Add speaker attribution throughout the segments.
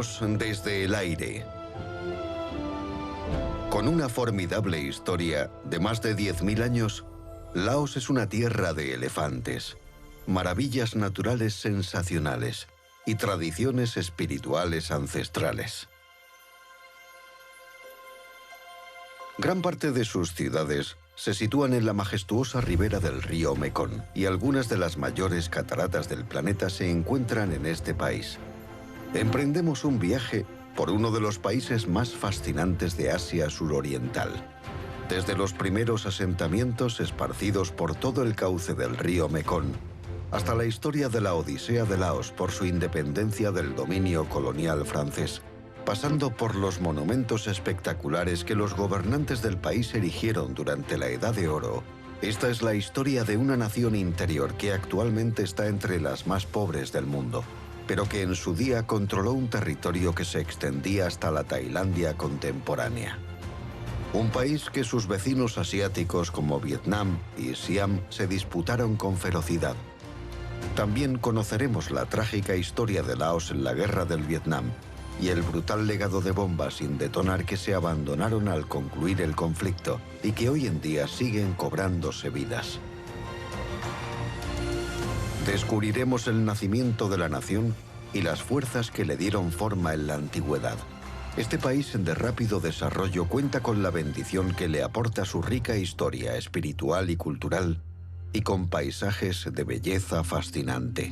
Speaker 1: Laos desde el aire. Con una formidable historia de más de 10.000 años, Laos es una tierra de elefantes, maravillas naturales sensacionales y tradiciones espirituales ancestrales. Gran parte de sus ciudades se sitúan en la majestuosa ribera del río Mekong, y algunas de las mayores cataratas del planeta se encuentran en este país. Emprendemos un viaje por uno de los países más fascinantes de Asia suroriental. Desde los primeros asentamientos esparcidos por todo el cauce del río Mekong, hasta la historia de la Odisea de Laos por su independencia del dominio colonial francés, pasando por los monumentos espectaculares que los gobernantes del país erigieron durante la Edad de Oro. Esta es la historia de una nación interior que actualmente está entre las más pobres del mundo, pero que en su día controló un territorio que se extendía hasta la Tailandia contemporánea. Un país que sus vecinos asiáticos como Vietnam y Siam se disputaron con ferocidad. También conoceremos la trágica historia de Laos en la Guerra del Vietnam y el brutal legado de bombas sin detonar que se abandonaron al concluir el conflicto y que hoy en día siguen cobrándose vidas. Descubriremos el nacimiento de la nación y las fuerzas que le dieron forma en la antigüedad. Este país de rápido desarrollo cuenta con la bendición que le aporta su rica historia espiritual y cultural, y con paisajes de belleza fascinante.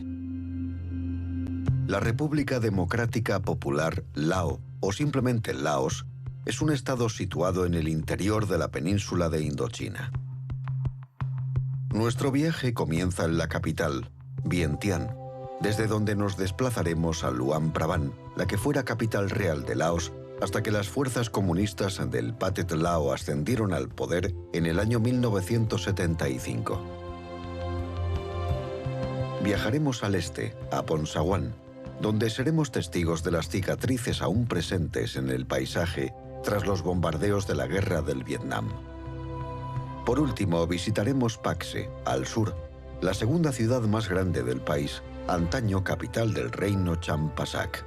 Speaker 1: La República Democrática Popular Lao, o simplemente Laos, es un estado situado en el interior de la península de Indochina. Nuestro viaje comienza en la capital, Vientiane, desde donde nos desplazaremos a Luang Prabang, la que fuera capital real de Laos, hasta que las fuerzas comunistas del Pathet Lao ascendieron al poder en el año 1975. Viajaremos al este, a Phongsawan, donde seremos testigos de las cicatrices aún presentes en el paisaje tras los bombardeos de la Guerra del Vietnam. Por último, visitaremos Pak-Se, al sur, la segunda ciudad más grande del país, antaño capital del reino Champasak.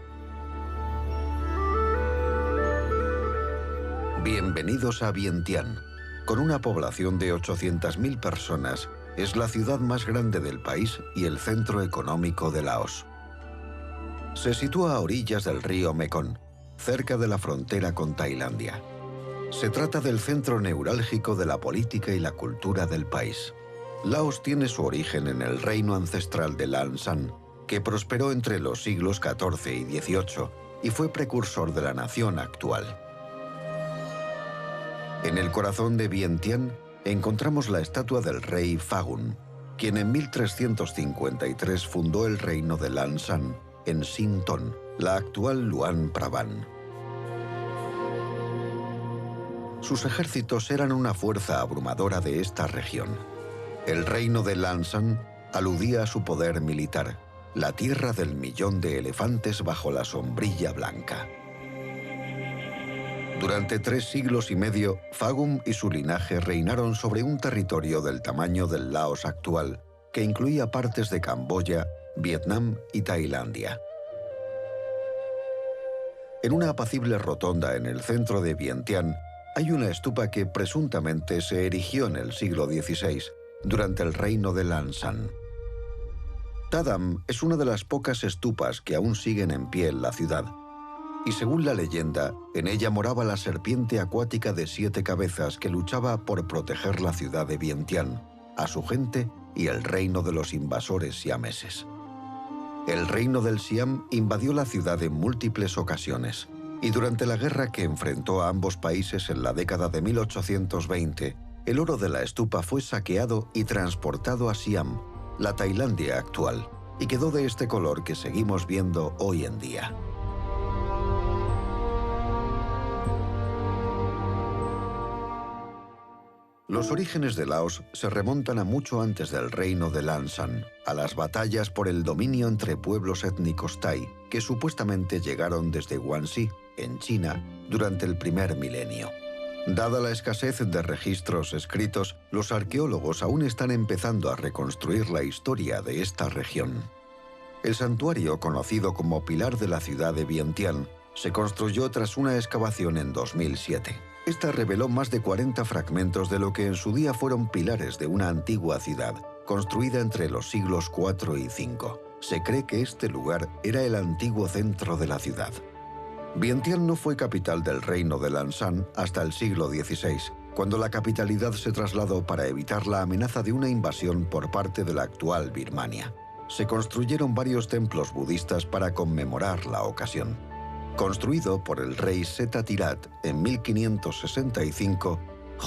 Speaker 1: Bienvenidos a Vientiane. Con una población de 800.000 personas, es la ciudad más grande del país y el centro económico de Laos. Se sitúa a orillas del río Mekong, cerca de la frontera con Tailandia. Se trata del centro neurálgico de la política y la cultura del país. Laos tiene su origen en el reino ancestral de Lan Xang, que prosperó entre los siglos XIV y XVIII y fue precursor de la nación actual. En el corazón de Vientiane encontramos la estatua del rey Phagum, quien en 1353 fundó el reino de Lan Xang en Sin Thon, la actual Luang Prabang. Sus ejércitos eran una fuerza abrumadora de esta región. El reino de Lan Xang aludía a su poder militar, la tierra del millón de elefantes bajo la sombrilla blanca. Durante 3 siglos y medio, Phagum y su linaje reinaron sobre un territorio del tamaño del Laos actual, que incluía partes de Camboya, Vietnam y Tailandia. En una apacible rotonda en el centro de Vientiane hay una estupa que presuntamente se erigió en el siglo XVI, durante el reino de Lan Xang. Tadam es una de las pocas estupas que aún siguen en pie en la ciudad, y según la leyenda, en ella moraba la serpiente acuática de 7 cabezas que luchaba por proteger la ciudad de Vientiane, a su gente y el reino de los invasores siameses. El reino del Siam invadió la ciudad en múltiples ocasiones, y durante la guerra que enfrentó a ambos países en la década de 1820, el oro de la estupa fue saqueado y transportado a Siam, la Tailandia actual, y quedó de este color que seguimos viendo hoy en día. Los orígenes de Laos se remontan a mucho antes del reino de Lan Xang, a las batallas por el dominio entre pueblos étnicos tai que supuestamente llegaron desde Guangxi, en China, durante el primer milenio. Dada la escasez de registros escritos, los arqueólogos aún están empezando a reconstruir la historia de esta región. El santuario, conocido como Pilar de la ciudad de Vientiane, se construyó tras una excavación en 2007. Esta reveló más de 40 fragmentos de lo que en su día fueron pilares de una antigua ciudad, construida entre los siglos IV y V. Se cree que este lugar era el antiguo centro de la ciudad. Vientiane no fue capital del reino de Lanshan hasta el siglo XVI, cuando la capitalidad se trasladó para evitar la amenaza de una invasión por parte de la actual Birmania. Se construyeron varios templos budistas para conmemorar la ocasión. Construido por el rey Seta Tirat en 1565,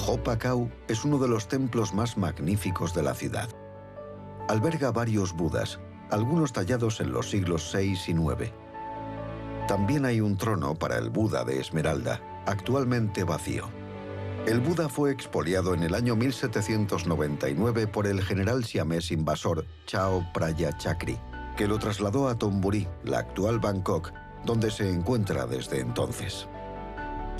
Speaker 1: Hopa Khao es uno de los templos más magníficos de la ciudad. Alberga varios budas, algunos tallados en los siglos VI y IX. También hay un trono para el Buda de Esmeralda, actualmente vacío. El Buda fue expoliado en el año 1799 por el general siamés invasor Chao Phraya Chakri, que lo trasladó a Thonburi, la actual Bangkok, donde se encuentra desde entonces.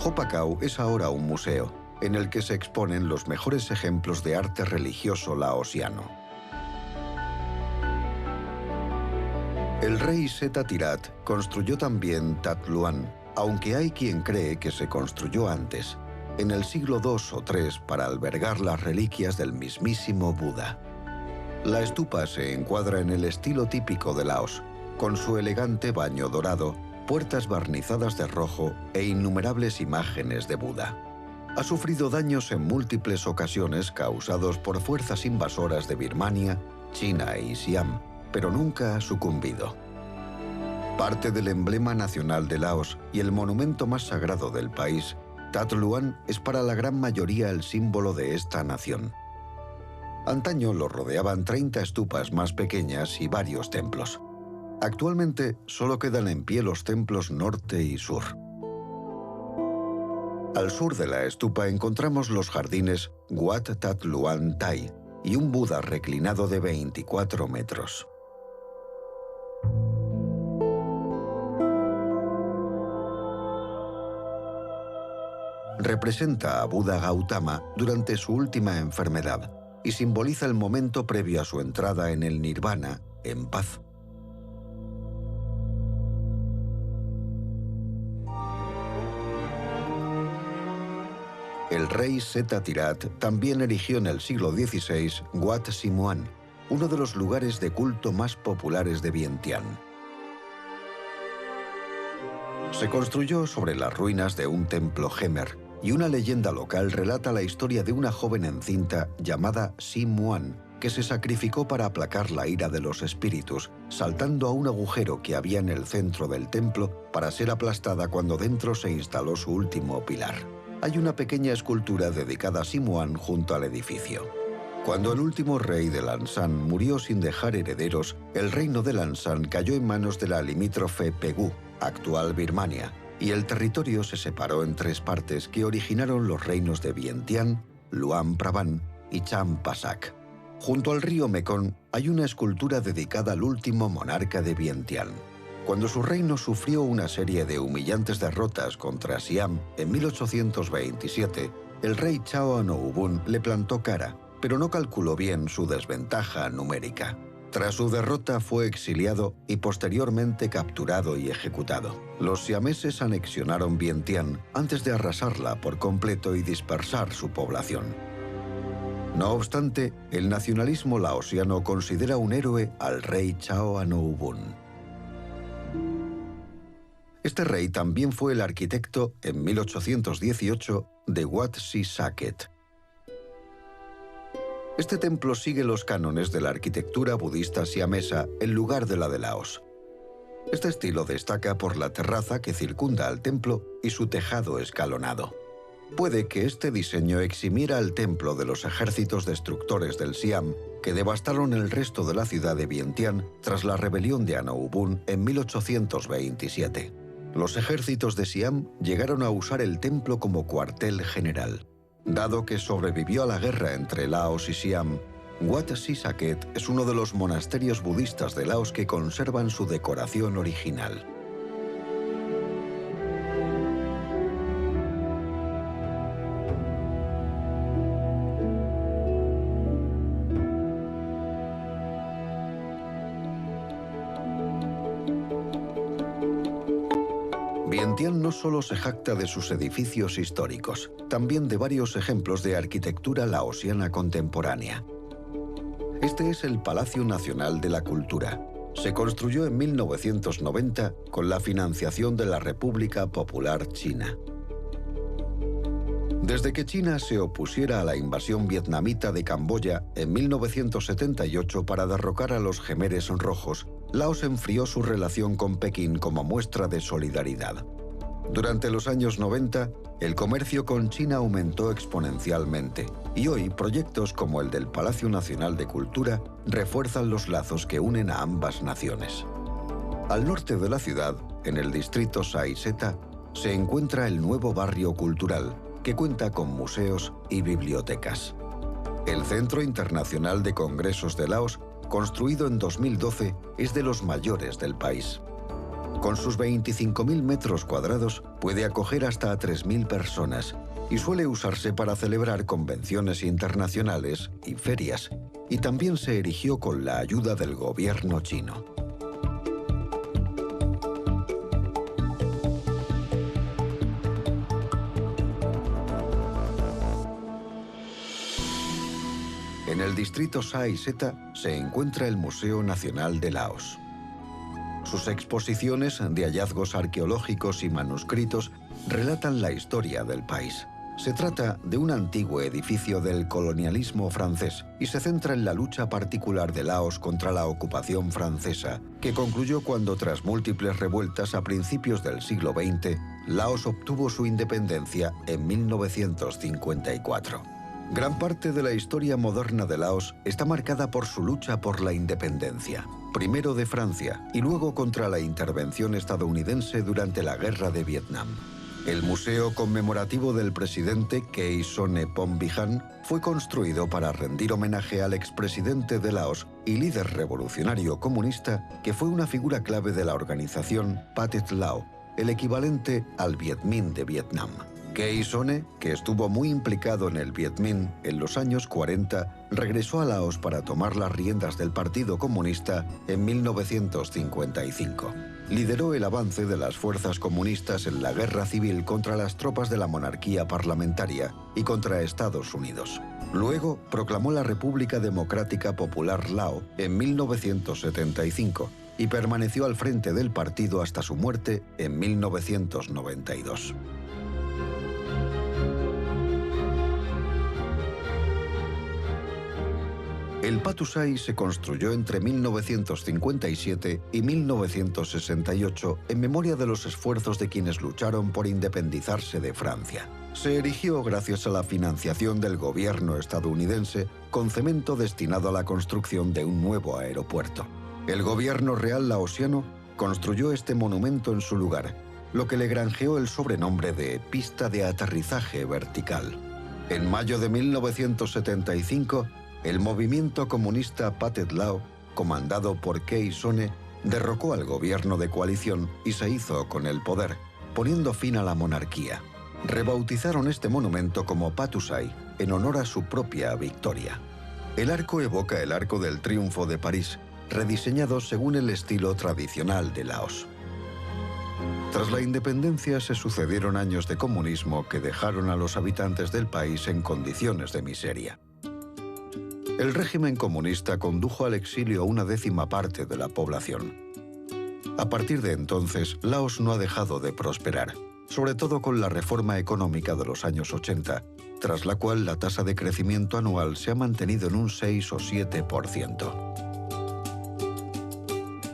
Speaker 1: Hopa Khao es ahora un museo, en el que se exponen los mejores ejemplos de arte religioso laosiano. El rey Seta Tirat construyó también Tat Luan, aunque hay quien cree que se construyó antes, en el siglo II o III, para albergar las reliquias del mismísimo Buda. La estupa se encuadra en el estilo típico de Laos, con su elegante baño dorado, puertas barnizadas de rojo e innumerables imágenes de Buda. Ha sufrido daños en múltiples ocasiones causados por fuerzas invasoras de Birmania, China y Siam, pero nunca ha sucumbido. Parte del emblema nacional de Laos y el monumento más sagrado del país, Tat Luan es para la gran mayoría el símbolo de esta nación. Antaño lo rodeaban 30 estupas más pequeñas y varios templos. Actualmente solo quedan en pie los templos norte y sur. Al sur de la estupa encontramos los jardines Wat Tat Luan Thai y un Buda reclinado de 24 metros. Representa a Buda Gautama durante su última enfermedad y simboliza el momento previo a su entrada en el nirvana, en paz. El rey Seta Tirat también erigió en el siglo XVI Wat Simuan, uno de los lugares de culto más populares de Vientiane. Se construyó sobre las ruinas de un templo Khmer, y una leyenda local relata la historia de una joven encinta llamada Si Muan, que se sacrificó para aplacar la ira de los espíritus, saltando a un agujero que había en el centro del templo para ser aplastada cuando dentro se instaló su último pilar. Hay una pequeña escultura dedicada a Si Muan junto al edificio. Cuando el último rey de Lanshan murió sin dejar herederos, el reino de Lanshan cayó en manos de la limítrofe Pegu, actual Birmania, y el territorio se separó en 3 partes que originaron los reinos de Vientiane, Luang Prabang y Champasak. Junto al río Mekong hay una escultura dedicada al último monarca de Vientiane. Cuando su reino sufrió una serie de humillantes derrotas contra Siam en 1827, el rey Chao Anoubun le plantó cara, pero no calculó bien su desventaja numérica. Tras su derrota fue exiliado y posteriormente capturado y ejecutado. Los siameses anexionaron Vientiane antes de arrasarla por completo y dispersar su población. No obstante, el nacionalismo laosiano considera un héroe al rey Chao Anoubun. Este rey también fue el arquitecto, en 1818, de Wat Si Saket. Este templo sigue los cánones de la arquitectura budista siamesa en lugar de la de Laos. Este estilo destaca por la terraza que circunda al templo y su tejado escalonado. Puede que este diseño eximiera al templo de los ejércitos destructores del Siam que devastaron el resto de la ciudad de Vientiane tras la rebelión de Anoubun en 1827. Los ejércitos de Siam llegaron a usar el templo como cuartel general. Dado que sobrevivió a la guerra entre Laos y Siam, Wat Si Saket es uno de los monasterios budistas de Laos que conservan su decoración original. Vientiane no solo se jacta de sus edificios históricos, también de varios ejemplos de arquitectura laosiana contemporánea. Este es el Palacio Nacional de la Cultura. Se construyó en 1990 con la financiación de la República Popular China. Desde que China se opusiera a la invasión vietnamita de Camboya en 1978 para derrocar a los Jemeres Rojos, Laos enfrió su relación con Pekín como muestra de solidaridad. Durante los años 90, el comercio con China aumentó exponencialmente y hoy proyectos como el del Palacio Nacional de Cultura refuerzan los lazos que unen a ambas naciones. Al norte de la ciudad, en el distrito Sai Seta, se encuentra el nuevo barrio cultural, que cuenta con museos y bibliotecas. El Centro Internacional de Congresos de Laos, construido en 2012, es de los mayores del país. Con sus 25.000 metros cuadrados, puede acoger hasta a 3.000 personas y suele usarse para celebrar convenciones internacionales y ferias, y también se erigió con la ayuda del gobierno chino. En el distrito Sai Seta se encuentra el Museo Nacional de Laos. Sus exposiciones de hallazgos arqueológicos y manuscritos relatan la historia del país. Se trata de un antiguo edificio del colonialismo francés y se centra en la lucha particular de Laos contra la ocupación francesa, que concluyó cuando, tras múltiples revueltas a principios del siglo XX, Laos obtuvo su independencia en 1954. Gran parte de la historia moderna de Laos está marcada por su lucha por la independencia, primero de Francia y luego contra la intervención estadounidense durante la Guerra de Vietnam. El Museo Conmemorativo del presidente Key Sonne-Phombihan fue construido para rendir homenaje al expresidente de Laos y líder revolucionario comunista que fue una figura clave de la organización Pathet Lao, el equivalente al Viet Minh de Vietnam. Key Sonne, que estuvo muy implicado en el Viet Minh en los años 40, regresó a Laos para tomar las riendas del Partido Comunista en 1955. Lideró el avance de las fuerzas comunistas en la guerra civil contra las tropas de la monarquía parlamentaria y contra Estados Unidos. Luego proclamó la República Democrática Popular Lao en 1975 y permaneció al frente del partido hasta su muerte en 1992. El Pathusai se construyó entre 1957 y 1968 en memoria de los esfuerzos de quienes lucharon por independizarse de Francia. Se erigió gracias a la financiación del gobierno estadounidense con cemento destinado a la construcción de un nuevo aeropuerto. El gobierno real laosiano construyó este monumento en su lugar, lo que le granjeó el sobrenombre de Pista de Aterrizaje Vertical. En mayo de 1975, el movimiento comunista Pathet Lao, comandado por Key Sonne, derrocó al gobierno de coalición y se hizo con el poder, poniendo fin a la monarquía. Rebautizaron este monumento como Pathusai, en honor a su propia victoria. El arco evoca el Arco del Triunfo de París, rediseñado según el estilo tradicional de Laos. Tras la independencia se sucedieron años de comunismo que dejaron a los habitantes del país en condiciones de miseria. El régimen comunista condujo al exilio a una décima parte de la población. A partir de entonces, Laos no ha dejado de prosperar, sobre todo con la reforma económica de los años 80, tras la cual la tasa de crecimiento anual se ha mantenido en un 6 o 7%.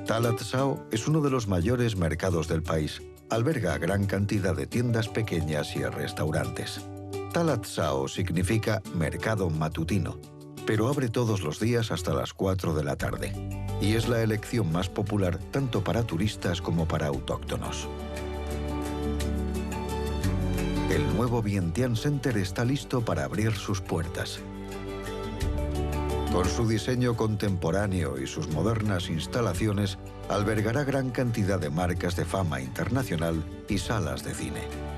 Speaker 1: Talat Sao es uno de los mayores mercados del país. Alberga gran cantidad de tiendas pequeñas y restaurantes. Talat Sao significa mercado matutino, pero abre todos los días hasta las 4 de la tarde, y es la elección más popular tanto para turistas como para autóctonos. El nuevo Vientiane Center está listo para abrir sus puertas. Con su diseño contemporáneo y sus modernas instalaciones, albergará gran cantidad de marcas de fama internacional y salas de cine.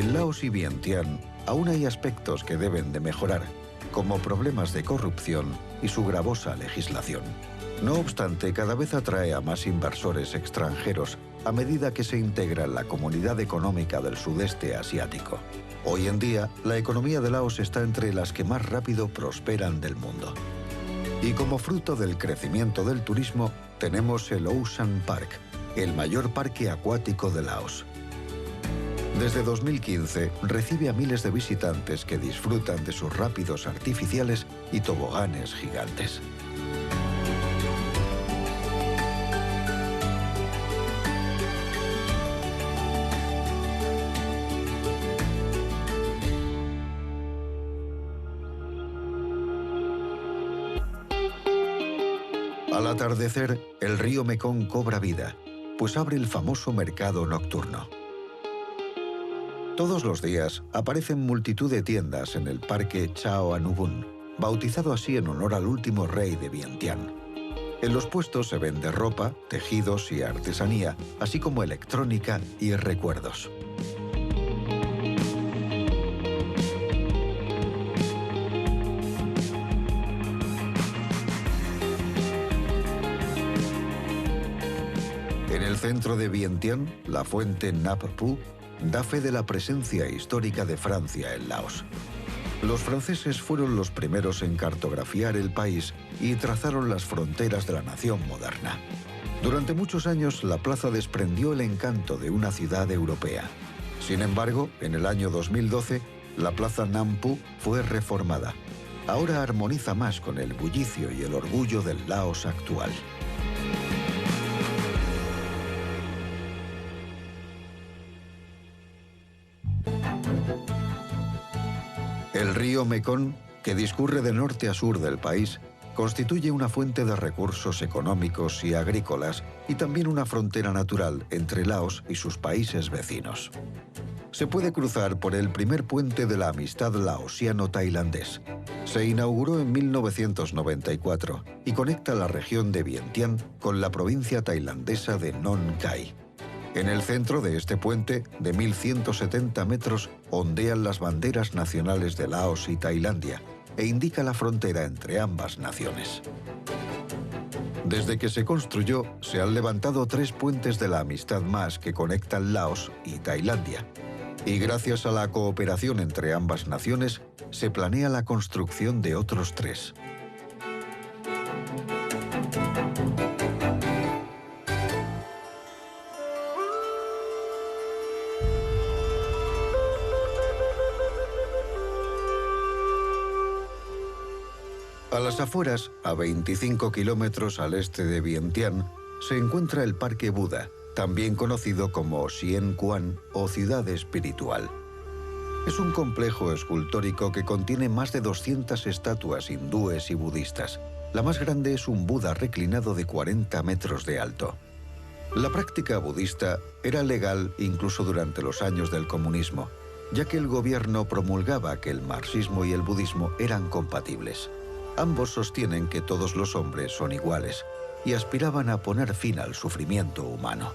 Speaker 1: En Laos y Vientiane aún hay aspectos que deben de mejorar, como problemas de corrupción y su gravosa legislación. No obstante, cada vez atrae a más inversores extranjeros a medida que se integra en la comunidad económica del sudeste asiático. Hoy en día, la economía de Laos está entre las que más rápido prosperan del mundo. Y como fruto del crecimiento del turismo, tenemos el Ocean Park, el mayor parque acuático de Laos. Desde 2015 recibe a miles de visitantes que disfrutan de sus rápidos artificiales y toboganes gigantes. Al atardecer, el río Mekong cobra vida, pues abre el famoso mercado nocturno. Todos los días aparecen multitud de tiendas en el parque Chao Anubun, bautizado así en honor al último rey de Vientiane. En los puestos se vende ropa, tejidos y artesanía, así como electrónica y recuerdos. En el centro de Vientiane, la fuente Nap Pu da fe de la presencia histórica de Francia en Laos. Los franceses fueron los primeros en cartografiar el país y trazaron las fronteras de la nación moderna. Durante muchos años, la plaza desprendió el encanto de una ciudad europea. Sin embargo, en el año 2012, la plaza Nam Pu fue reformada. Ahora armoniza más con el bullicio y el orgullo del Laos actual. El río Mekong, que discurre de norte a sur del país, constituye una fuente de recursos económicos y agrícolas y también una frontera natural entre Laos y sus países vecinos. Se puede cruzar por el primer puente de la amistad laosiano-tailandés. Se inauguró en 1994 y conecta la región de Vientiane con la provincia tailandesa de Nong Khai. En el centro de este puente, de 1.170 metros, ondean las banderas nacionales de Laos y Tailandia e indica la frontera entre ambas naciones. Desde que se construyó, se han levantado 3 puentes de la amistad más que conectan Laos y Tailandia. Y gracias a la cooperación entre ambas naciones, se planea la construcción de otros 3. A las afueras, a 25 kilómetros al este de Vientiane, se encuentra el Parque Buda, también conocido como Sien Quan o Ciudad Espiritual. Es un complejo escultórico que contiene más de 200 estatuas hindúes y budistas. La más grande es un Buda reclinado de 40 metros de alto. La práctica budista era legal incluso durante los años del comunismo, ya que el gobierno promulgaba que el marxismo y el budismo eran compatibles. Ambos sostienen que todos los hombres son iguales y aspiraban a poner fin al sufrimiento humano.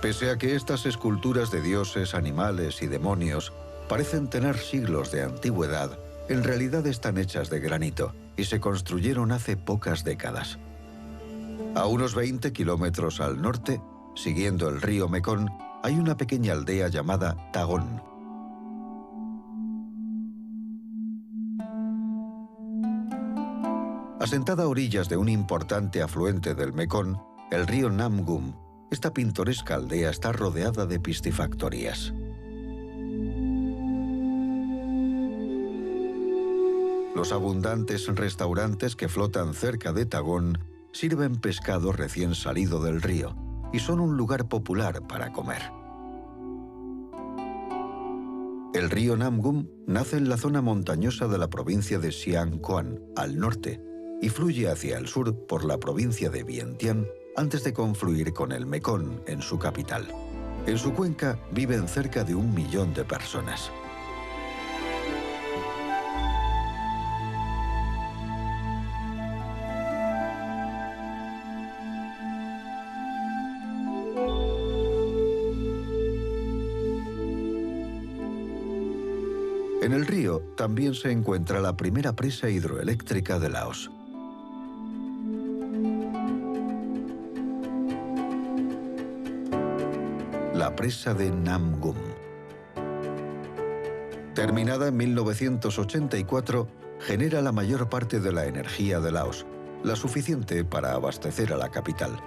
Speaker 1: Pese a que estas esculturas de dioses, animales y demonios parecen tener siglos de antigüedad, en realidad están hechas de granito y se construyeron hace pocas décadas. A unos 20 kilómetros al norte, siguiendo el río Mekong, hay una pequeña aldea llamada Tagon. Asentada a orillas de un importante afluente del Mekong, el río Namgum, esta pintoresca aldea está rodeada de piscifactorías. Los abundantes restaurantes que flotan cerca de Tagón sirven pescado recién salido del río y son un lugar popular para comer. El río Namgum nace en la zona montañosa de la provincia de Siang Khoan, al norte, y fluye hacia el sur por la provincia de Vientiane antes de confluir con el Mekong en su capital. En su cuenca viven cerca de 1 millón de personas. En el río también se encuentra la primera presa hidroeléctrica de Laos. La presa de Nam Gum. Terminada en 1984, genera la mayor parte de la energía de Laos, la suficiente para abastecer a la capital.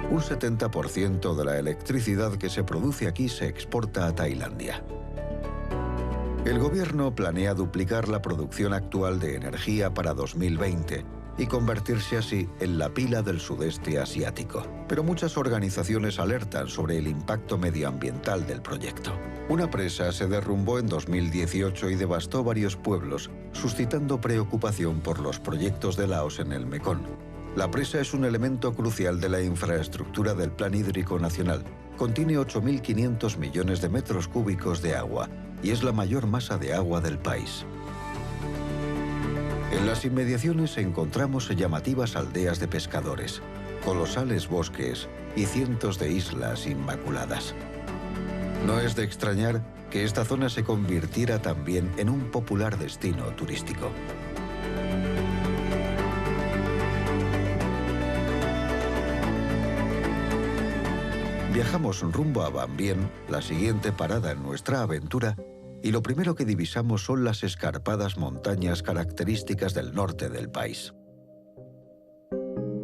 Speaker 1: Un 70% de la electricidad que se produce aquí se exporta a Tailandia. El gobierno planea duplicar la producción actual de energía para 2020 y convertirse así en la pila del sudeste asiático. Pero muchas organizaciones alertan sobre el impacto medioambiental del proyecto. Una presa se derrumbó en 2018 y devastó varios pueblos, suscitando preocupación por los proyectos de Laos en el Mekong. La presa es un elemento crucial de la infraestructura del Plan Hídrico Nacional. Contiene 8.500 millones de metros cúbicos de agua y es la mayor masa de agua del país. En las inmediaciones encontramos llamativas aldeas de pescadores, colosales bosques y cientos de islas inmaculadas. No es de extrañar que esta zona se convirtiera también en un popular destino turístico. Viajamos rumbo a Van Bien, la siguiente parada en nuestra aventura, y lo primero que divisamos son las escarpadas montañas características del norte del país.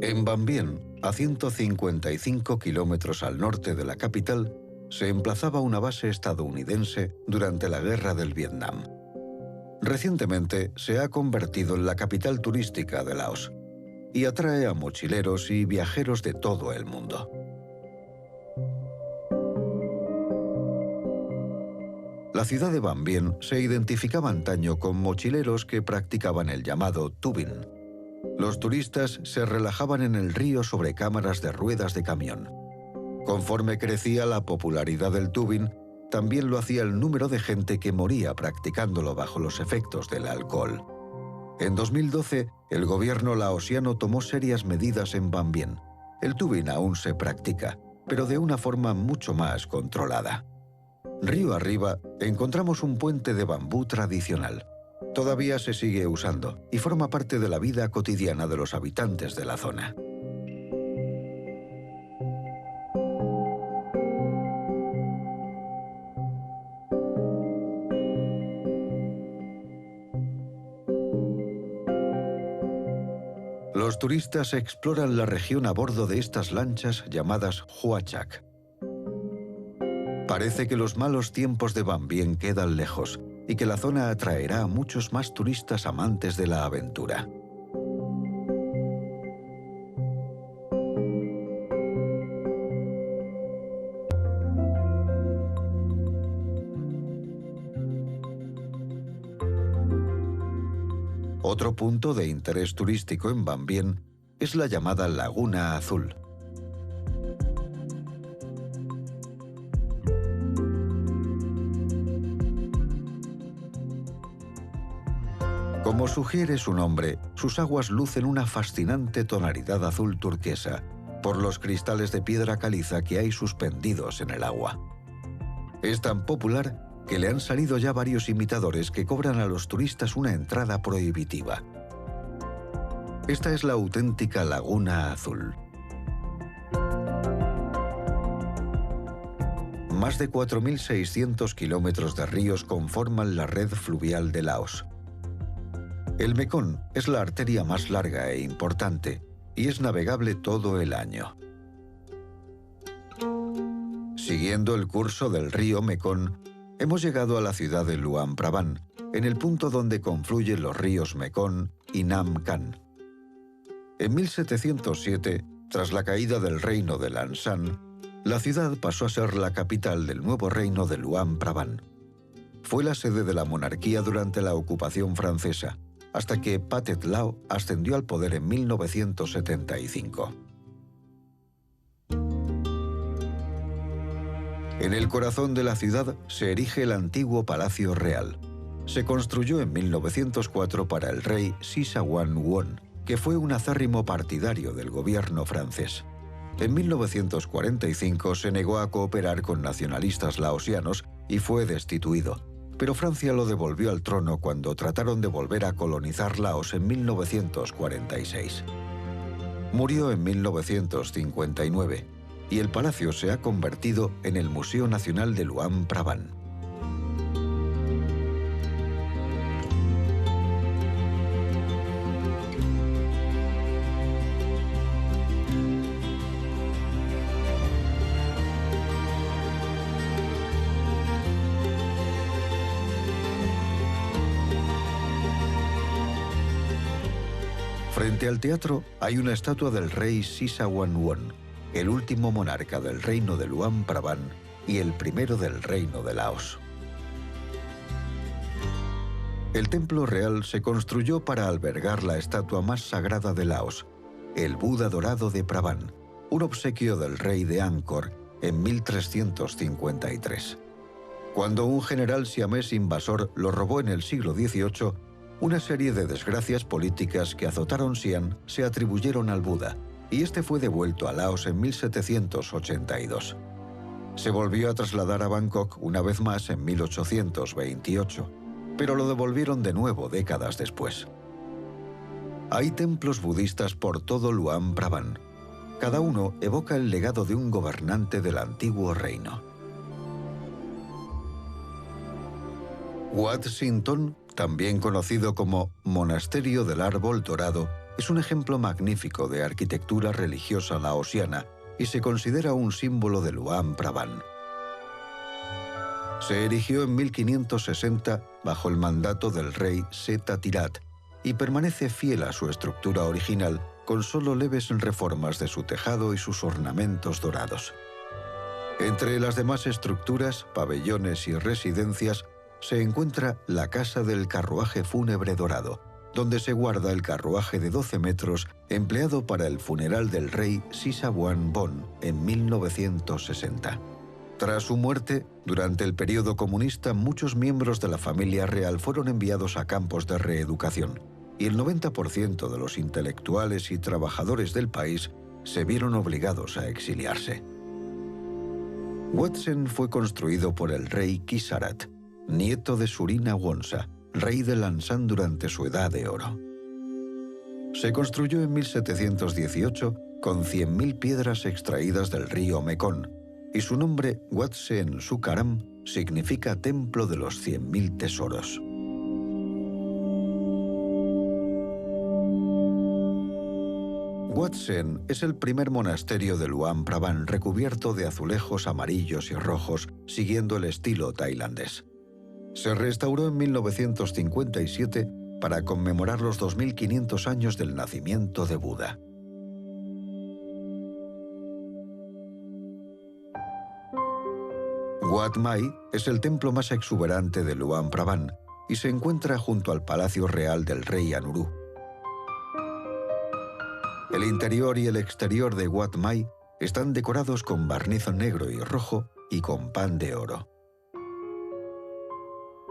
Speaker 1: En Van Bien, a 155 kilómetros al norte de la capital, se emplazaba una base estadounidense durante la Guerra del Vietnam. Recientemente se ha convertido en la capital turística de Laos y atrae a mochileros y viajeros de todo el mundo. La ciudad de Van Bien se identificaba antaño con mochileros que practicaban el llamado tubing. Los turistas se relajaban en el río sobre cámaras de ruedas de camión. Conforme crecía la popularidad del tubing, también lo hacía el número de gente que moría practicándolo bajo los efectos del alcohol. En 2012, el gobierno laosiano tomó serias medidas en Van Bien. El tubing aún se practica, pero de una forma mucho más controlada. Río arriba, encontramos un puente de bambú tradicional. Todavía se sigue usando y forma parte de la vida cotidiana de los habitantes de la zona. Los turistas exploran la región a bordo de estas lanchas llamadas huachak. Parece que los malos tiempos de Van Bien quedan lejos y que la zona atraerá a muchos más turistas amantes de la aventura. Otro punto de interés turístico en Van Bien es la llamada Laguna Azul. Como sugiere su nombre, sus aguas lucen una fascinante tonalidad azul turquesa por los cristales de piedra caliza que hay suspendidos en el agua. Es tan popular que le han salido ya varios imitadores que cobran a los turistas una entrada prohibitiva. Esta es la auténtica Laguna Azul. Más de 4.600 kilómetros de ríos conforman la red fluvial de Laos. El Mekong es la arteria más larga e importante y es navegable todo el año. Siguiendo el curso del río Mekong, hemos llegado a la ciudad de Luang Prabang, en el punto donde confluyen los ríos Mekong y Nam Khan. En 1707, tras la caída del reino de Lan Xang, la ciudad pasó a ser la capital del nuevo reino de Luang Prabang. Fue la sede de la monarquía durante la ocupación francesa, hasta que Pathet Lao ascendió al poder en 1975. En el corazón de la ciudad se erige el antiguo Palacio Real. Se construyó en 1904 para el rey Sisawang-won, que fue un acérrimo partidario del gobierno francés. En 1945 se negó a cooperar con nacionalistas laosianos y fue destituido, pero Francia lo devolvió al trono cuando trataron de volver a colonizar Laos en 1946. Murió en 1959 y el palacio se ha convertido en el Museo Nacional de Luang Prabang. Frente al teatro hay una estatua del rey Sisawanwon, el último monarca del reino de Luang Prabang y el primero del reino de Laos. El templo real se construyó para albergar la estatua más sagrada de Laos, el Buda dorado de Prabang, un obsequio del rey de Angkor en 1353. Cuando un general siamés invasor lo robó en el siglo XVIII, una serie de desgracias políticas que azotaron Siam se atribuyeron al Buda, y este fue devuelto a Laos en 1782. Se volvió a trasladar a Bangkok una vez más en 1828, pero lo devolvieron de nuevo décadas después. Hay templos budistas por todo Luang Prabang. Cada uno evoca el legado de un gobernante del antiguo reino. Wat Sin Ton, también conocido como Monasterio del Árbol Dorado, es un ejemplo magnífico de arquitectura religiosa laosiana y se considera un símbolo de Luang Prabang. Se erigió en 1560 bajo el mandato del rey Seta Tirat y permanece fiel a su estructura original con solo leves reformas de su tejado y sus ornamentos dorados. Entre las demás estructuras, pabellones y residencias, se encuentra la Casa del Carruaje Fúnebre Dorado, donde se guarda el carruaje de 12 metros empleado para el funeral del rey Sisawanbon en 1960. Tras su muerte, durante el periodo comunista, muchos miembros de la familia real fueron enviados a campos de reeducación, y el 90% de los intelectuales y trabajadores del país se vieron obligados a exiliarse. Wat Sen fue construido por el rey Kisarat, nieto de Surina Wonsa, rey de Lanshan durante su Edad de Oro. Se construyó en 1718 con 100.000 piedras extraídas del río Mekong, y su nombre, Wat Sen Sukaram, significa Templo de los 100.000 tesoros. Wat Sen es el primer monasterio de Luang Prabang recubierto de azulejos amarillos y rojos, siguiendo el estilo tailandés. Se restauró en 1957 para conmemorar los 2500 años del nacimiento de Buda. Wat Mai es el templo más exuberante de Luang Prabang y se encuentra junto al Palacio Real del Rey Anuru. El interior y el exterior de Wat Mai están decorados con barniz negro y rojo y con pan de oro.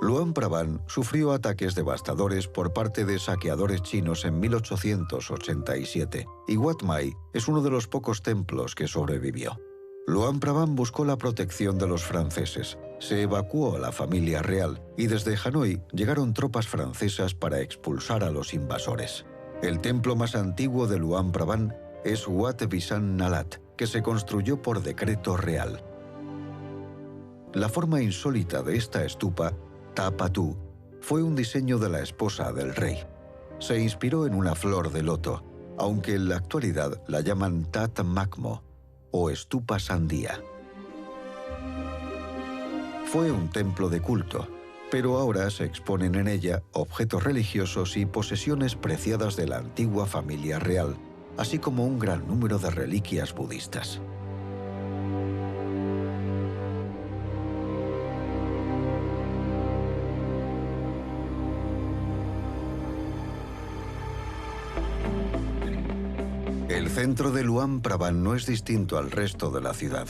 Speaker 1: Luang Prabang sufrió ataques devastadores por parte de saqueadores chinos en 1887 y Wat Mai es uno de los pocos templos que sobrevivió. Luang Prabang buscó la protección de los franceses, se evacuó a la familia real y desde Hanoi llegaron tropas francesas para expulsar a los invasores. El templo más antiguo de Luang Prabang es Wat Visan Nalat, que se construyó por decreto real. La forma insólita de esta estupa, Tapatu, fue un diseño de la esposa del rey. Se inspiró en una flor de loto, aunque en la actualidad la llaman Tat Makmo o estupa sandía. Fue un templo de culto, pero ahora se exponen en ella objetos religiosos y posesiones preciadas de la antigua familia real, así como un gran número de reliquias budistas. El centro de Luang Prabang no es distinto al resto de la ciudad,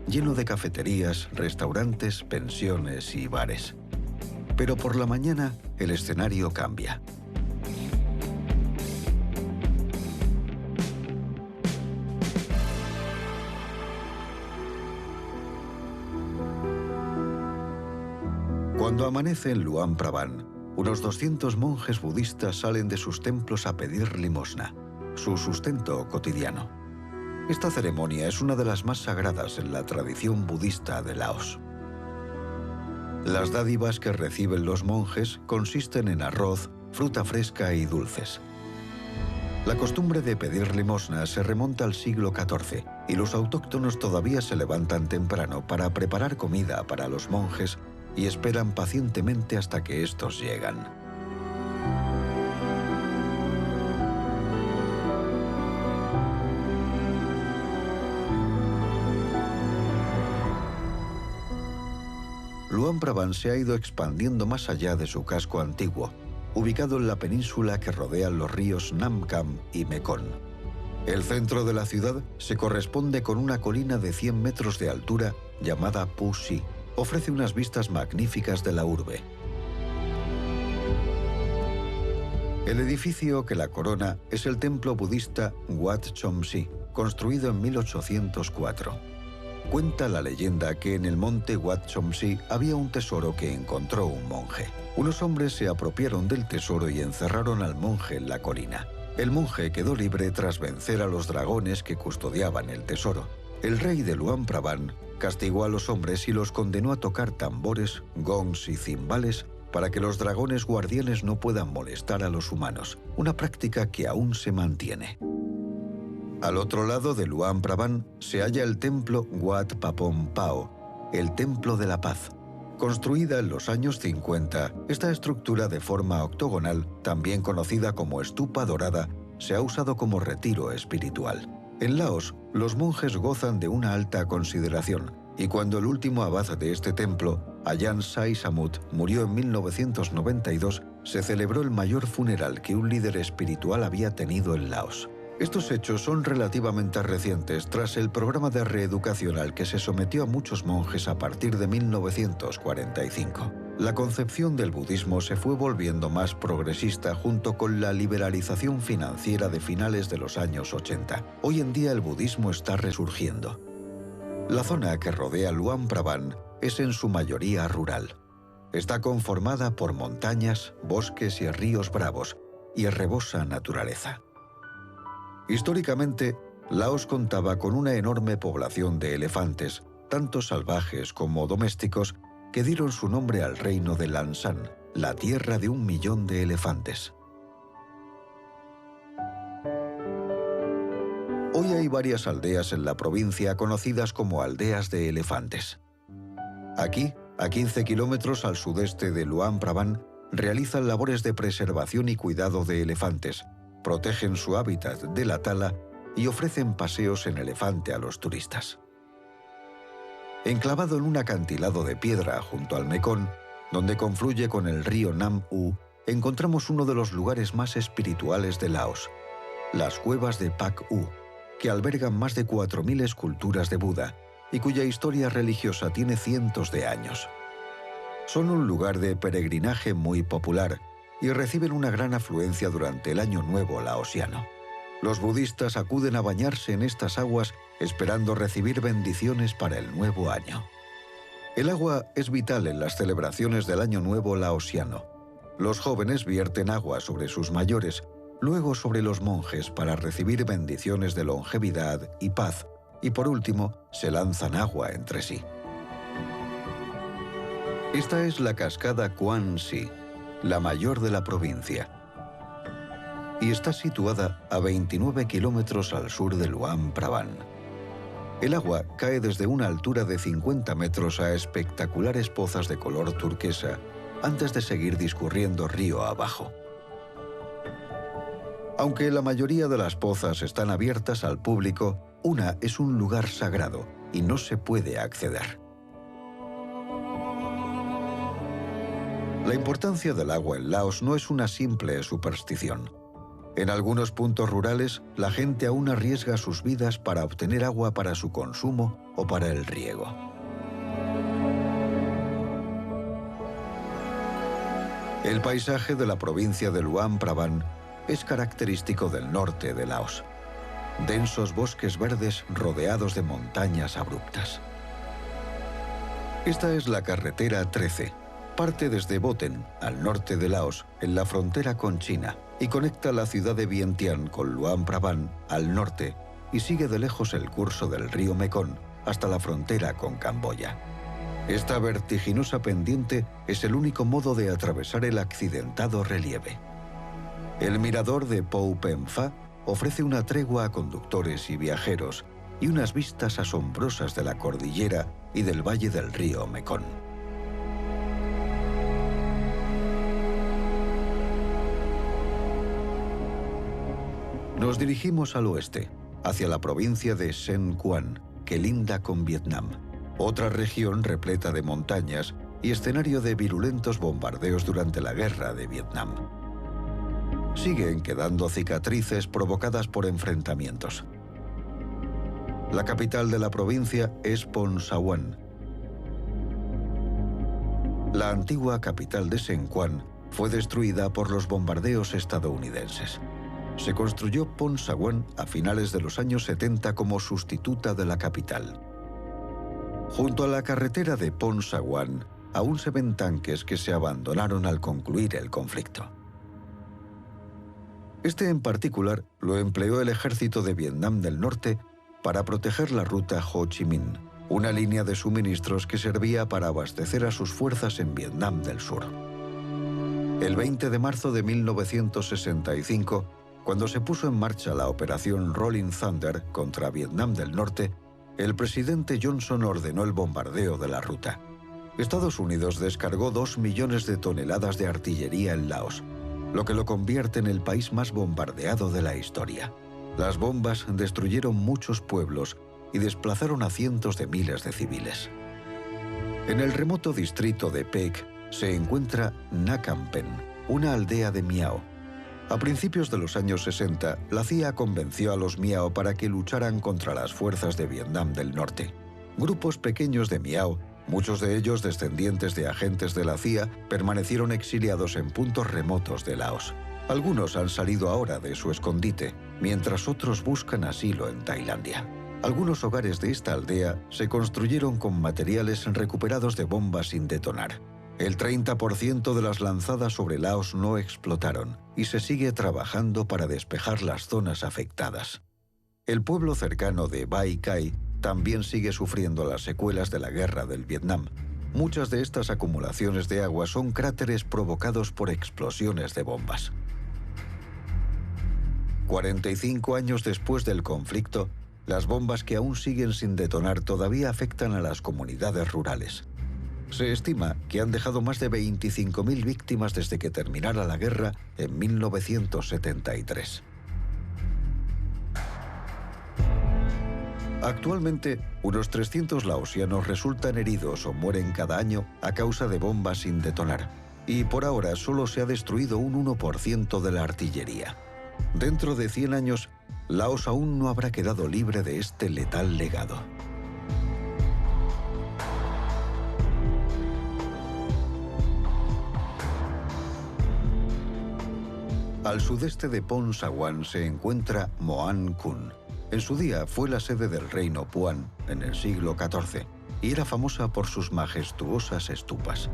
Speaker 1: lleno de cafeterías, restaurantes, pensiones y bares. Pero por la mañana el escenario cambia. Cuando amanece en Luang Prabang, unos 200 monjes budistas salen de sus templos a pedir limosna, su sustento cotidiano. Esta ceremonia es una de las más sagradas en la tradición budista de Laos. Las dádivas que reciben los monjes consisten en arroz, fruta fresca y dulces. La costumbre de pedir limosna se remonta al siglo XIV y los autóctonos todavía se levantan temprano para preparar comida para los monjes y esperan pacientemente hasta que estos llegan. Luang Prabang se ha ido expandiendo más allá de su casco antiguo, ubicado en la península que rodean los ríos Nam Cam y Mekong. El centro de la ciudad se corresponde con una colina de 100 metros de altura llamada Pu Si. Ofrece unas vistas magníficas de la urbe. El edificio que la corona es el templo budista Wat Chom Si, construido en 1804. Cuenta la leyenda que en el monte Wat Chom Si había un tesoro que encontró un monje. Unos hombres se apropiaron del tesoro y encerraron al monje en la colina. El monje quedó libre tras vencer a los dragones que custodiaban el tesoro. El rey de Luang Prabang castigó a los hombres y los condenó a tocar tambores, gongs y cimbales para que los dragones guardianes no puedan molestar a los humanos, una práctica que aún se mantiene. Al otro lado de Luang Prabang se halla el templo Wat Papom Pao, el Templo de la Paz. Construida en los años 50, esta estructura de forma octogonal, también conocida como estupa dorada, se ha usado como retiro espiritual. En Laos, los monjes gozan de una alta consideración, y cuando el último abad de este templo, Ajahn Sai Samut, murió en 1992, se celebró el mayor funeral que un líder espiritual había tenido en Laos. Estos hechos son relativamente recientes tras el programa de reeducación al que se sometió a muchos monjes a partir de 1945. La concepción del budismo se fue volviendo más progresista junto con la liberalización financiera de finales de los años 80. Hoy en día el budismo está resurgiendo. La zona que rodea Luang Prabang es en su mayoría rural. Está conformada por montañas, bosques y ríos bravos y herbosa naturaleza. Históricamente, Laos contaba con una enorme población de elefantes, tanto salvajes como domésticos, que dieron su nombre al reino de Lan San, la tierra de 1 millón de elefantes. Hoy hay varias aldeas en la provincia conocidas como aldeas de elefantes. Aquí, a 15 kilómetros al sudeste de Luang Prabang, realizan labores de preservación y cuidado de elefantes, protegen su hábitat de la tala y ofrecen paseos en elefante a los turistas. Enclavado en un acantilado de piedra junto al Mekong, donde confluye con el río Nam U, encontramos uno de los lugares más espirituales de Laos, las cuevas de Pak U, que albergan más de 4.000 esculturas de Buda y cuya historia religiosa tiene cientos de años. Son un lugar de peregrinaje muy popular y reciben una gran afluencia durante el Año Nuevo laosiano. Los budistas acuden a bañarse en estas aguas esperando recibir bendiciones para el nuevo año. El agua es vital en las celebraciones del Año Nuevo laosiano. Los jóvenes vierten agua sobre sus mayores, luego sobre los monjes para recibir bendiciones de longevidad y paz, y por último, se lanzan agua entre sí. Esta es la cascada Quan Si, la mayor de la provincia, y está situada a 29 kilómetros al sur de Luang Prabang. El agua cae desde una altura de 50 metros a espectaculares pozas de color turquesa antes de seguir discurriendo río abajo. Aunque la mayoría de las pozas están abiertas al público, una es un lugar sagrado y no se puede acceder. La importancia del agua en Laos no es una simple superstición. En algunos puntos rurales, la gente aún arriesga sus vidas para obtener agua para su consumo o para el riego. El paisaje de la provincia de Luang Prabang es característico del norte de Laos. Densos bosques verdes rodeados de montañas abruptas. Esta es la carretera 13, Parte desde Boten, al norte de Laos, en la frontera con China, y conecta la ciudad de Vientiane con Luang Prabang, al norte, y sigue de lejos el curso del río Mekong hasta la frontera con Camboya. Esta vertiginosa pendiente es el único modo de atravesar el accidentado relieve. El mirador de Pou Pen Pha ofrece una tregua a conductores y viajeros y unas vistas asombrosas de la cordillera y del valle del río Mekong. Nos dirigimos al oeste, hacia la provincia de Sen Quan, que linda con Vietnam, otra región repleta de montañas y escenario de virulentos bombardeos durante la Guerra de Vietnam. Siguen quedando cicatrices provocadas por enfrentamientos. La capital de la provincia es Pon Sawan. La antigua capital de Sen Quan fue destruida por los bombardeos estadounidenses. Se construyó Pon Sawan a finales de los años 70 como sustituta de la capital. Junto a la carretera de Pon Sawan aún se ven tanques que se abandonaron al concluir el conflicto. Este en particular lo empleó el ejército de Vietnam del Norte para proteger la ruta Ho Chi Minh, una línea de suministros que servía para abastecer a sus fuerzas en Vietnam del Sur. El 20 de marzo de 1965, cuando se puso en marcha la operación Rolling Thunder contra Vietnam del Norte, el presidente Johnson ordenó el bombardeo de la ruta. Estados Unidos descargó 2 millones de toneladas de artillería en Laos, lo que lo convierte en el país más bombardeado de la historia. Las bombas destruyeron muchos pueblos y desplazaron a cientos de miles de civiles. En el remoto distrito de Pek se encuentra Nakham Pen, una aldea de Miao. A principios de los años 60, la CIA convenció a los Miao para que lucharan contra las fuerzas de Vietnam del Norte. Grupos pequeños de Miao, muchos de ellos descendientes de agentes de la CIA, permanecieron exiliados en puntos remotos de Laos. Algunos han salido ahora de su escondite, mientras otros buscan asilo en Tailandia. Algunos hogares de esta aldea se construyeron con materiales recuperados de bombas sin detonar. El 30% de las lanzadas sobre Laos no explotaron y se sigue trabajando para despejar las zonas afectadas. El pueblo cercano de Bai Khai también sigue sufriendo las secuelas de la guerra del Vietnam. Muchas de estas acumulaciones de agua son cráteres provocados por explosiones de bombas. 45 años después del conflicto, las bombas que aún siguen sin detonar todavía afectan a las comunidades rurales. Se estima que han dejado más de 25.000 víctimas desde que terminara la guerra en 1973. Actualmente, unos 300 laosianos resultan heridos o mueren cada año a causa de bombas sin detonar, y por ahora solo se ha destruido un 1% de la artillería. Dentro de 100 años, Laos aún no habrá quedado libre de este letal legado. Al sudeste de Pon Sawan se encuentra Moan Khun. En su día fue la sede del reino Puan en el siglo XIV y era famosa por sus majestuosas estupas.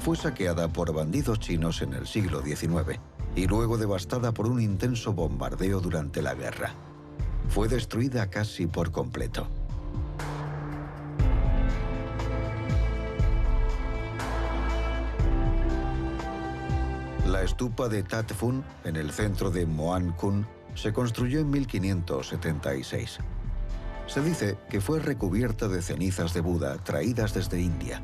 Speaker 1: Fue saqueada por bandidos chinos en el siglo XIX y luego devastada por un intenso bombardeo durante la guerra. Fue destruida casi por completo. La estupa de Tat Phun, en el centro de Moan Khun, se construyó en 1576. Se dice que fue recubierta de cenizas de Buda traídas desde India.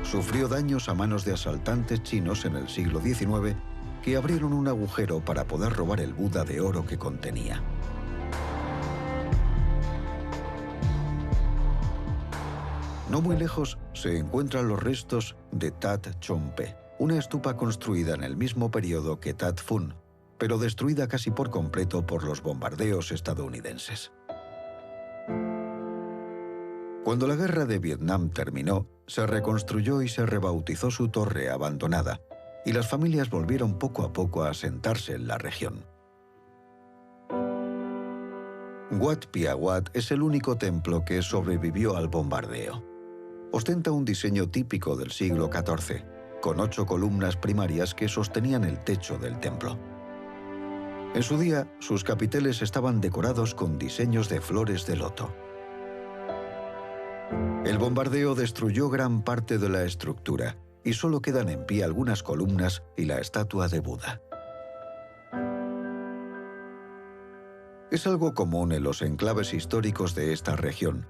Speaker 1: Sufrió daños a manos de asaltantes chinos en el siglo XIX que abrieron un agujero para poder robar el Buda de oro que contenía. No muy lejos se encuentran los restos de Tat Chompe, una estupa construida en el mismo periodo que Tat Phun, pero destruida casi por completo por los bombardeos estadounidenses. Cuando la guerra de Vietnam terminó, se reconstruyó y se rebautizó su torre abandonada, y las familias volvieron poco a poco a asentarse en la región. Wat Pia Wat es el único templo que sobrevivió al bombardeo. Ostenta un diseño típico del siglo XIV, con 8 columnas primarias que sostenían el techo del templo. En su día, sus capiteles estaban decorados con diseños de flores de loto. El bombardeo destruyó gran parte de la estructura y solo quedan en pie algunas columnas y la estatua de Buda. Es algo común en los enclaves históricos de esta región.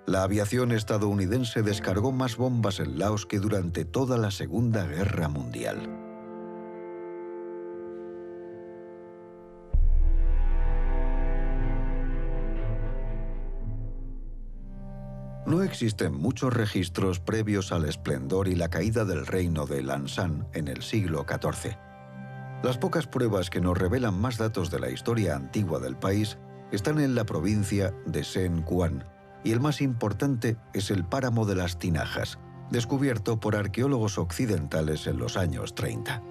Speaker 1: La aviación estadounidense descargó más bombas en Laos que durante toda la Segunda Guerra Mundial. No existen muchos registros previos al esplendor y la caída del reino de Lan-San en el siglo XIV. Las pocas pruebas que nos revelan más datos de la historia antigua del país están en la provincia de Sen Quan, y el más importante es el páramo de las Tinajas, descubierto por arqueólogos occidentales en los años 30.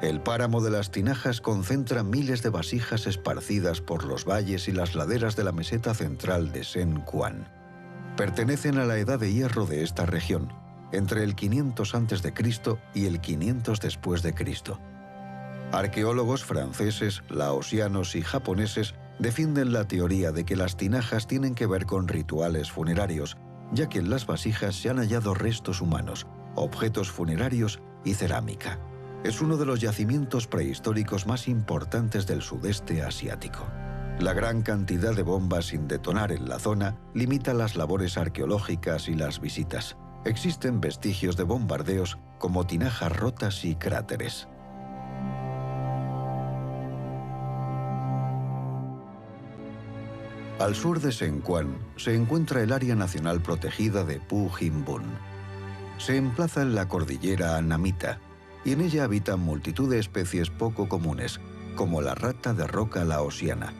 Speaker 1: El páramo de las Tinajas concentra miles de vasijas esparcidas por los valles y las laderas de la meseta central de Sen Quan. Pertenecen a la edad de hierro de esta región, entre el 500 a.C. y el 500 después de Cristo. Arqueólogos franceses, laosianos y japoneses defienden la teoría de que las tinajas tienen que ver con rituales funerarios, ya que en las vasijas se han hallado restos humanos, objetos funerarios y cerámica. Es uno de los yacimientos prehistóricos más importantes del sudeste asiático. La gran cantidad de bombas sin detonar en la zona limita las labores arqueológicas y las visitas. Existen vestigios de bombardeos como tinajas rotas y cráteres. Al sur de Sen Quan se encuentra el Área Nacional Protegida de Phu Hin Bun. Se emplaza en la cordillera Annamita, y en ella habitan multitud de especies poco comunes, como la rata de roca laosiana,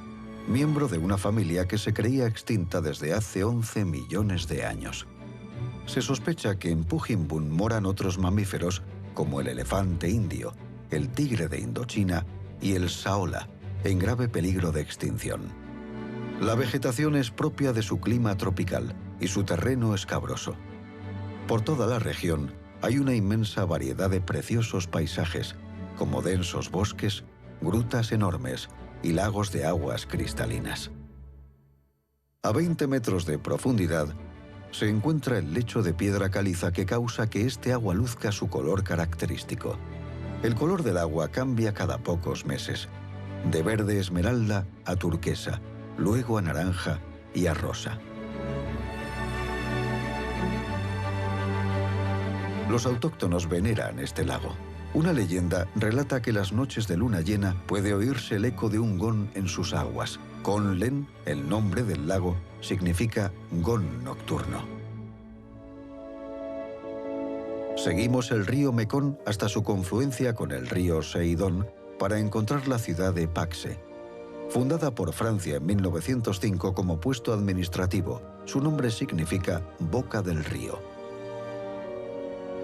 Speaker 1: miembro de una familia que se creía extinta desde hace 11 millones de años. Se sospecha que en Phu Hin Bun moran otros mamíferos como el elefante indio, el tigre de Indochina y el saola, en grave peligro de extinción. La vegetación es propia de su clima tropical y su terreno escabroso. Por toda la región hay una inmensa variedad de preciosos paisajes, como densos bosques, grutas enormes y lagos de aguas cristalinas. A 20 metros de profundidad se encuentra el lecho de piedra caliza que causa que este agua luzca su color característico. El color del agua cambia cada pocos meses, de verde esmeralda a turquesa, luego a naranja y a rosa. Los autóctonos veneran este lago. Una leyenda relata que las noches de luna llena puede oírse el eco de un gong en sus aguas. Con Len, el nombre del lago, significa gong nocturno. Seguimos el río Mekong hasta su confluencia con el río Seidón para encontrar la ciudad de Paxe. Fundada por Francia en 1905 como puesto administrativo, su nombre significa boca del río.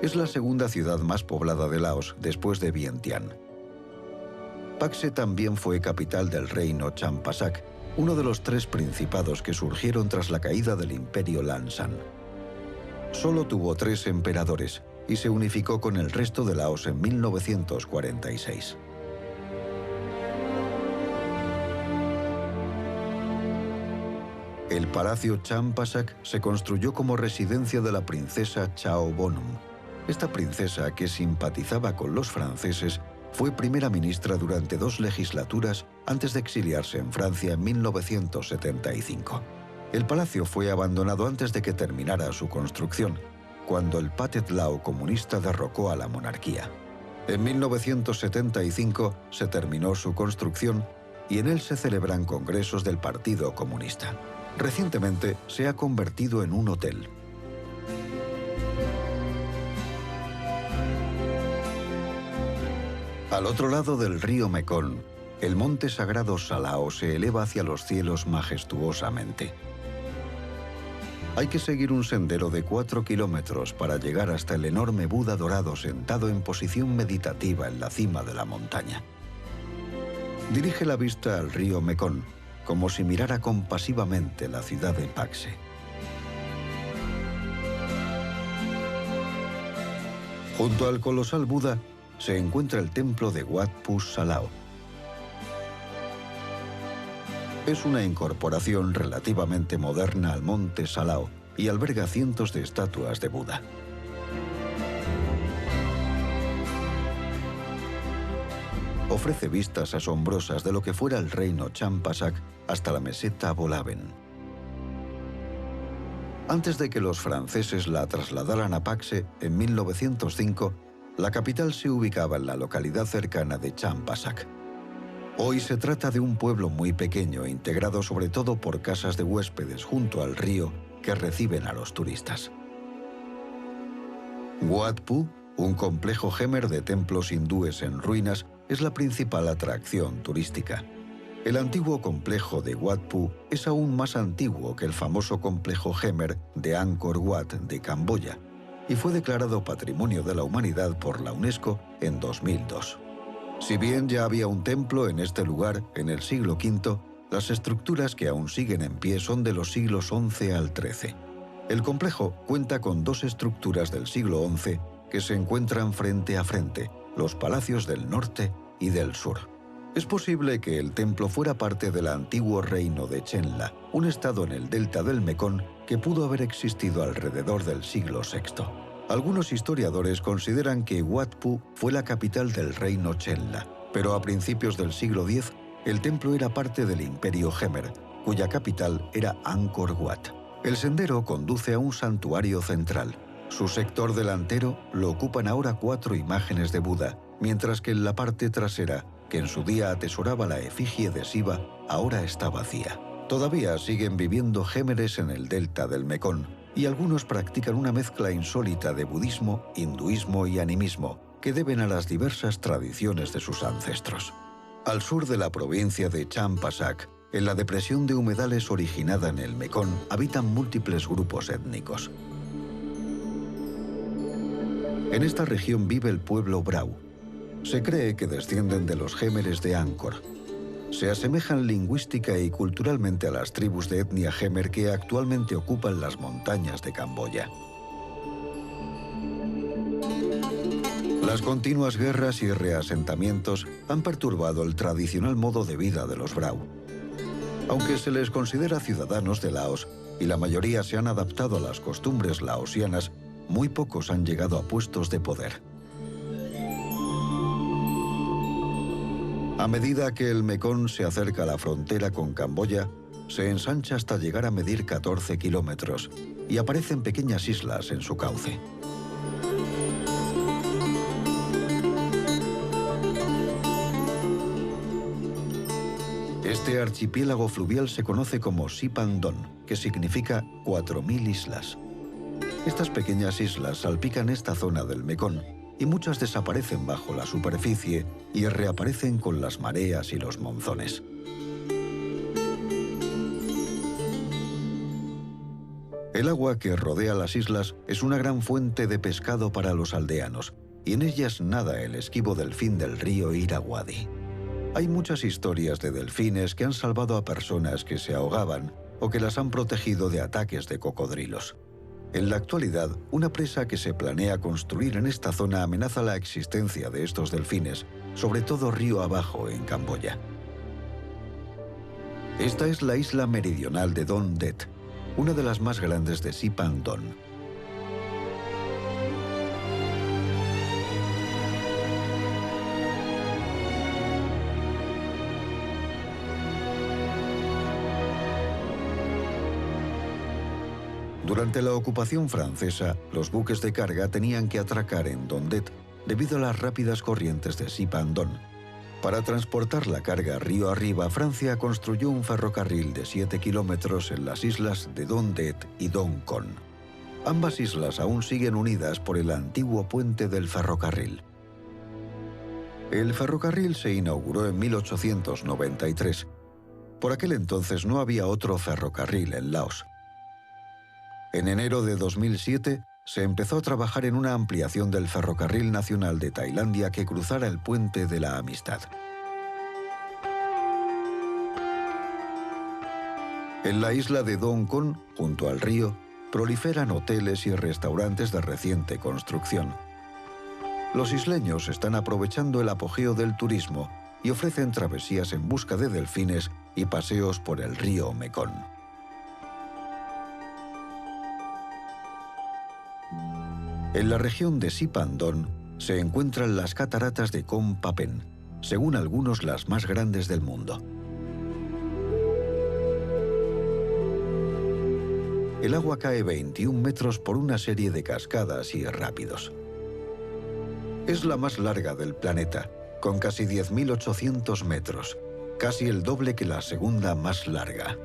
Speaker 1: Es la segunda ciudad más poblada de Laos después de Vientiane. Paxe también fue capital del reino Champasak, uno de los 3 principados que surgieron tras la caída del imperio Lan-San. Solo tuvo 3 emperadores y se unificó con el resto de Laos en 1946. El palacio Champasak se construyó como residencia de la princesa Chao Bonum. Esta princesa, que simpatizaba con los franceses, fue primera ministra durante 2 legislaturas antes de exiliarse en Francia en 1975. El palacio fue abandonado antes de que terminara su construcción, cuando el Pathet Lao comunista derrocó a la monarquía. En 1975 se terminó su construcción y en él se celebran congresos del Partido Comunista. Recientemente se ha convertido en un hotel. Al otro lado del río Mekong, el monte sagrado Salao se eleva hacia los cielos majestuosamente. Hay que seguir un sendero de 4 kilómetros para llegar hasta el enorme Buda dorado sentado en posición meditativa en la cima de la montaña. Dirige la vista al río Mekong, como si mirara compasivamente la ciudad de Paxe. Junto al colosal Buda se encuentra el templo de Wat Phu Salao. Es una incorporación relativamente moderna al monte Salao y alberga cientos de estatuas de Buda. Ofrece vistas asombrosas de lo que fuera el reino Champasak hasta la meseta Bolaben. Antes de que los franceses la trasladaran a Paxe en 1905, la capital se ubicaba en la localidad cercana de Champasak. Hoy se trata de un pueblo muy pequeño, integrado sobre todo por casas de huéspedes junto al río que reciben a los turistas. Wat Phu, un complejo Khmer de templos hindúes en ruinas, es la principal atracción turística. El antiguo complejo de Wat Phu es aún más antiguo que el famoso complejo Khmer de Angkor Wat de Camboya y fue declarado Patrimonio de la Humanidad por la UNESCO en 2002. Si bien ya había un templo en este lugar en el siglo V, las estructuras que aún siguen en pie son de los siglos XI al XIII. El complejo cuenta con dos estructuras del siglo XI que se encuentran frente a frente, los palacios del norte y del sur. Es posible que el templo fuera parte del antiguo reino de Chenla, un estado en el delta del Mekong que pudo haber existido alrededor del siglo VI. Algunos historiadores consideran que Wat Phu fue la capital del reino Chenla, pero a principios del siglo X el templo era parte del imperio Khmer, cuya capital era Angkor Wat. El sendero conduce a un santuario central. Su sector delantero lo ocupan ahora 4 imágenes de Buda, mientras que en la parte trasera, que en su día atesoraba la efigie de Shiva, ahora está vacía. Todavía siguen viviendo Khmeres en el delta del Mekong, y algunos practican una mezcla insólita de budismo, hinduismo y animismo, que deben a las diversas tradiciones de sus ancestros. Al sur de la provincia de Champasak, en la depresión de humedales originada en el Mekong, habitan múltiples grupos étnicos. En esta región vive el pueblo Brau. Se cree que descienden de los Khmeres de Angkor. Se asemejan lingüística y culturalmente a las tribus de etnia Khmer que actualmente ocupan las montañas de Camboya. Las continuas guerras y reasentamientos han perturbado el tradicional modo de vida de los Brau. Aunque se les considera ciudadanos de Laos y la mayoría se han adaptado a las costumbres laosianas, muy pocos han llegado a puestos de poder. A medida que el Mekong se acerca a la frontera con Camboya, se ensancha hasta llegar a medir 14 kilómetros y aparecen pequeñas islas en su cauce. Este archipiélago fluvial se conoce como Sipandon, que significa 4000 islas. Estas pequeñas islas salpican esta zona del Mekong y muchas desaparecen bajo la superficie y reaparecen con las mareas y los monzones. El agua que rodea las islas es una gran fuente de pescado para los aldeanos, y en ellas nada el esquivo delfín del río Irrawaddy. Hay muchas historias de delfines que han salvado a personas que se ahogaban o que las han protegido de ataques de cocodrilos. En la actualidad, una presa que se planea construir en esta zona amenaza la existencia de estos delfines, sobre todo río abajo en Camboya. Esta es la isla meridional de Don Det, una de las más grandes de Sipandon. Durante la ocupación francesa, los buques de carga tenían que atracar en Don Det debido a las rápidas corrientes de Sipandon. Para transportar la carga río arriba, Francia construyó un ferrocarril de 7 kilómetros en las islas de Don Det y Don Con. Ambas islas aún siguen unidas por el antiguo puente del ferrocarril. El ferrocarril se inauguró en 1893. Por aquel entonces no había otro ferrocarril en Laos. En enero de 2007 se empezó a trabajar en una ampliación del ferrocarril nacional de Tailandia que cruzara el puente de la Amistad. En la isla de Don Con, junto al río, proliferan hoteles y restaurantes de reciente construcción. Los isleños están aprovechando el apogeo del turismo y ofrecen travesías en busca de delfines y paseos por el río Mekong. En la región de Sipandón se encuentran las cataratas de Kon Papen, según algunos las más grandes del mundo. El agua cae 21 metros por una serie de cascadas y rápidos. Es la más larga del planeta, con casi 10.800 metros, casi el doble que la segunda más larga.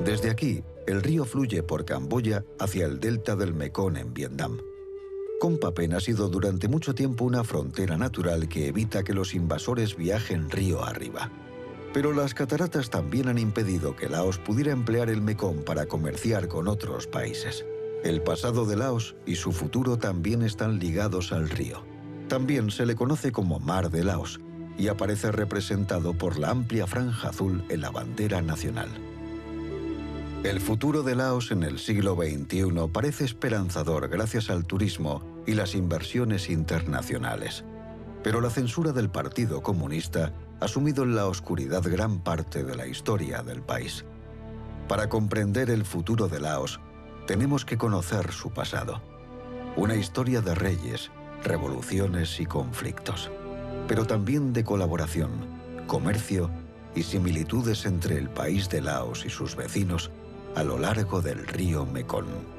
Speaker 1: Desde aquí, el río fluye por Camboya hacia el delta del Mekong en Vietnam. Kon Papen ha sido durante mucho tiempo una frontera natural que evita que los invasores viajen río arriba. Pero las cataratas también han impedido que Laos pudiera emplear el Mekong para comerciar con otros países. El pasado de Laos y su futuro también están ligados al río. También se le conoce como Mar de Laos y aparece representado por la amplia franja azul en la bandera nacional. El futuro de Laos en el siglo XXI parece esperanzador gracias al turismo y las inversiones internacionales. Pero la censura del Partido Comunista ha sumido en la oscuridad gran parte de la historia del país. Para comprender el futuro de Laos, tenemos que conocer su pasado. Una historia de reyes, revoluciones y conflictos, pero también de colaboración, comercio y similitudes entre el país de Laos y sus vecinos a lo largo del río Mekong.